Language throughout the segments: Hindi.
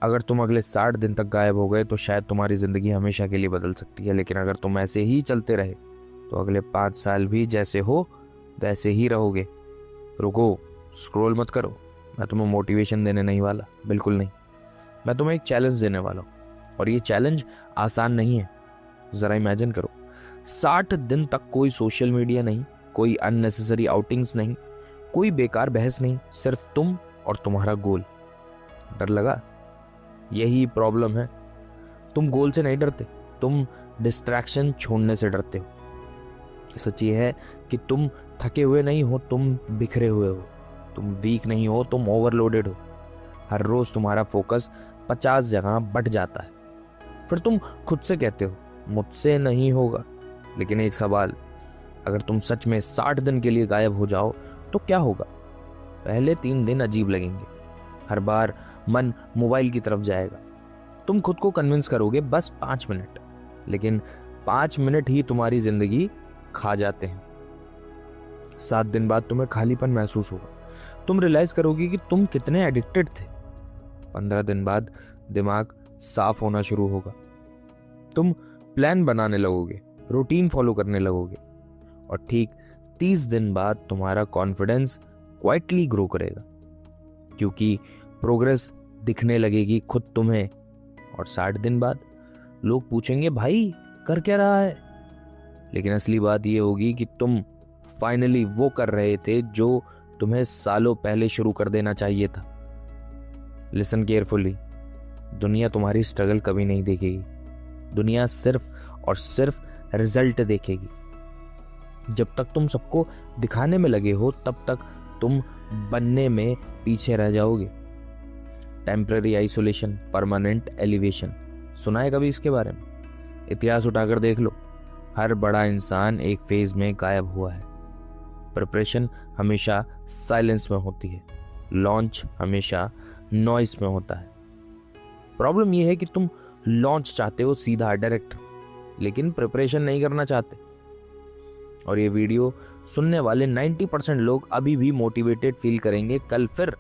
अगर तुम अगले 60 दिन तक गायब हो गए तो शायद तुम्हारी जिंदगी हमेशा के लिए बदल सकती है, लेकिन अगर तुम ऐसे ही चलते रहे तो अगले 5 साल भी जैसे हो वैसे ही रहोगे। रुको, स्क्रॉल मत करो। मैं तुम्हें मोटिवेशन देने नहीं वाला, बिल्कुल नहीं। मैं तुम्हें एक चैलेंज देने वाला हूँ, और ये चैलेंज आसान नहीं है। जरा इमेजिन करो, 60 दिन तक कोई सोशल मीडिया नहीं, कोई अननेसेसरी आउटिंग्स नहीं, कोई बेकार बहस नहीं, सिर्फ तुम और तुम्हारा गोल। डर लगा? यही प्रॉब्लम है। तुम गोल से नहीं डरते, तुम डिस्ट्रैक्शन छोड़ने से डरते हो। सच ये है कि तुम थके हुए नहीं हो, तुम बिखरे हुए हो। तुम वीक नहीं हो, तुम ओवरलोडेड हो। हर रोज तुम्हारा फोकस 50 जगह बट जाता है। फिर तुम खुद से कहते हो मुझसे नहीं होगा। लेकिन एक सवाल, अगर तुम सच में 60 दिन के लिए गायब हो जाओ तो क्या होगा? पहले 3 दिन अजीब लगेंगे। हर बार मन मोबाइल की तरफ जाएगा। तुम खुद को कन्विंस करोगे बस 5 मिनट, लेकिन 5 मिनट ही तुम्हारी जिंदगी खा जाते हैं। 7 दिन बाद तुम्हें खालीपन महसूस होगा। तुम रियलाइज करोगे कि तुम कितने एडिक्टेड थे। 15 दिन बाद दिमाग साफ होना शुरू होगा। तुम प्लान बनाने लगोगे, रूटीन फॉलो करने लगोगे, और ठीक 30 दिन बाद तुम्हारा कॉन्फिडेंस क्वाइटली ग्रो करेगा, क्योंकि प्रोग्रेस दिखने लगेगी खुद तुम्हें। और 60 दिन बाद लोग पूछेंगे भाई कर क्या रहा है? लेकिन असली बात यह होगी कि तुम फाइनली वो कर रहे थे जो तुम्हें सालों पहले शुरू कर देना चाहिए था। लिसन केयरफुली, दुनिया तुम्हारी स्ट्रगल कभी नहीं देखेगी। दुनिया सिर्फ और सिर्फ रिजल्ट देखेगी। जब तक तुम सबको दिखाने में लगे हो तब तक तुम बनने में पीछे रह जाओगे। टेम्पररी आइसोलेशन, परमानेंट एलिवेशन, सुना है कभी इसके बारे में? इतिहास उठाकर देख लो, हर बड़ा इंसान एक फेज में गायब हुआ है। प्रिपरेशन हमेशा साइलेंस में होती है, लॉन्च हमेशा नॉइस में होता है। प्रॉब्लम यह है कि तुम लॉन्च चाहते हो सीधा डायरेक्ट, लेकिन प्रिपरेशन नहीं करना चाहते। और ये वीडियो सुनने वाले 90% लोग अभी भी मोटिवेटेड फील करेंगे, कल फिर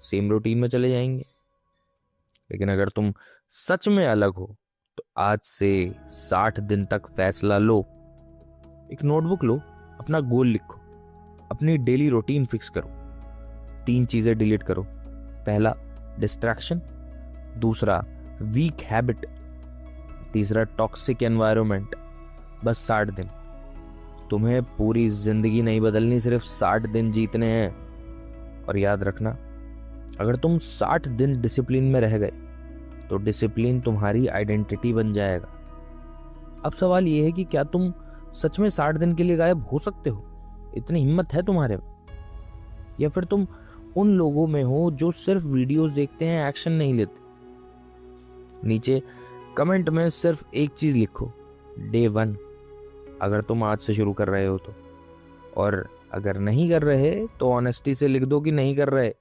सेम रूटीन में चले जाएंगे। लेकिन अगर तुम सच में अलग हो तो आज से 60 दिन तक फैसला लो। एक नोटबुक लो, अपना गोल लिखो, अपनी डेली रूटीन फिक्स करो। 3 चीजें डिलीट करो। पहला, डिस्ट्रैक्शन। दूसरा, वीक हैबिट। तीसरा, टॉक्सिक एनवायरनमेंट। बस 60 दिन। तुम्हें पूरी जिंदगी नहीं बदलनी, सिर्फ 60 दिन जीतने हैं। और याद रखना, अगर तुम 60 दिन डिसिप्लिन में रह गए तो डिसिप्लिन तुम्हारी आइडेंटिटी बन जाएगा। अब सवाल यह है कि क्या तुम सच में 60 दिन के लिए गायब हो सकते हो? इतनी हिम्मत है तुम्हारे में? या फिर तुम उन लोगों में हो जो सिर्फ वीडियोस देखते हैं, एक्शन नहीं लेते? नीचे कमेंट में सिर्फ एक चीज लिखो, डे 1, अगर तुम आज से शुरू कर रहे हो तो। और अगर नहीं कर रहे तो ऑनेस्टी से लिख दो कि नहीं कर रहे।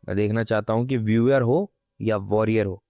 मैं देखना चाहता हूं कि व्यूअर हो या वॉरियर हो।